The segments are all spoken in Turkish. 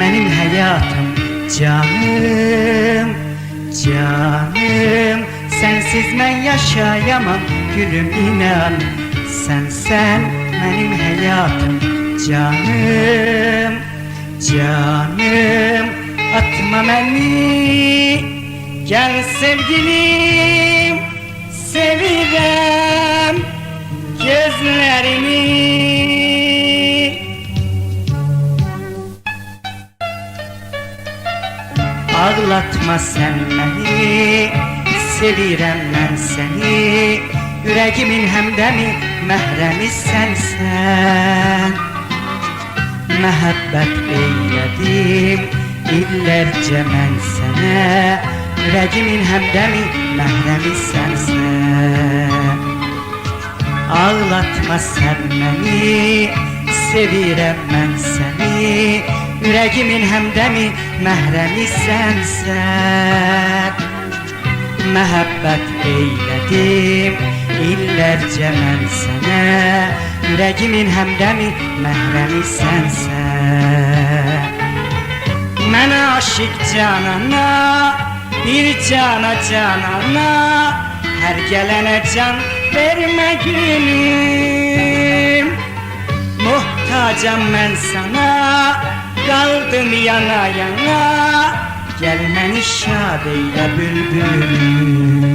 benim hayatım, canım, canım. Sensiz ben yaşayamam gülüm, inan. Sen benim hayatım, canım, canım. Atma beni, gel sevgilim, sevirem gözlerini. Ağlatma sen beni, sevirem ben seni. Yüreğimin hemdemi, mehremi sensen. Mehabbet eyledim illerce mən sənə. Yüreğimin hemdemi, mehremi sensen. Ağlatma sen beni, sevirem mən seni. Yüreğimin hemdemi, mehremi sensen. Mehabbet eyledim illerce mən sənə. Yüreğimin hemdemi, mehremi sensen. Mən aşık canana, bir cana canana. Her gelene can verme gülüm. Muhtacam mən sana, kaldım yana yana. Gel beni şad eyle bülbülüm.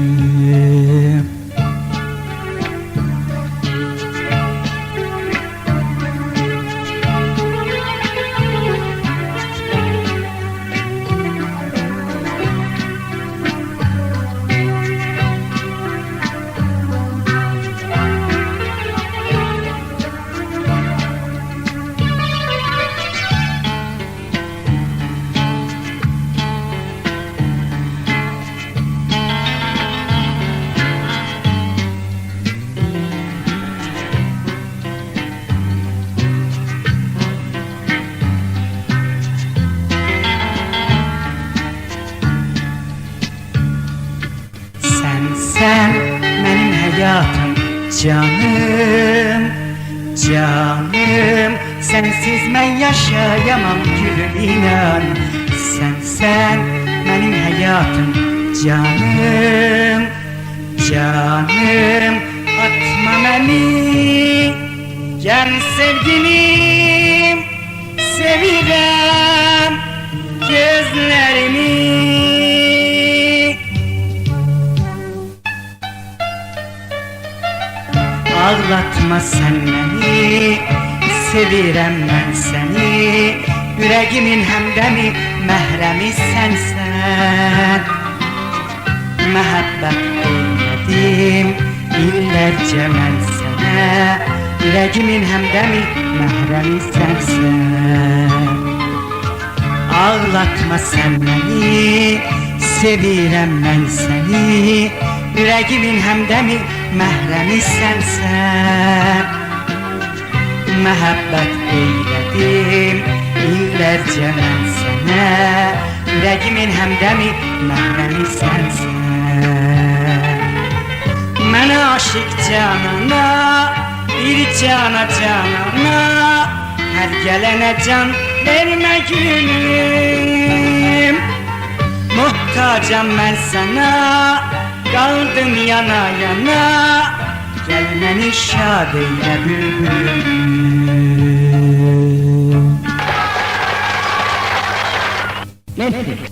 Sen benim hayatım, canım, canım. Sensiz ben yaşayamam gülüm, inan. Sen benim hayatım, canım, canım. Atma beni, gel sevgilim, sevirem gözlerini. Ağlatma sen beni, sevirem ben seni. Yüreğimin hemdemi, mehremi sensen. Mehabbet eyledim illerce mən sənə. Yüreğimin hemdemi, mehremi sensen. Ağlatma sen beni, sevirem ben seni. Yüreğimin hemdemi, mehremi sensen. Mehabbet eyledim illerce mən sənə. Yüreğimin hemdemi, mehremi sensen. Mən aşık canana, bir cana canana. Her gelene can verme gülüm. Muhtacam ben sana, kaldım yana yana. Gel beni şad eyle bülbülüm. Netflix.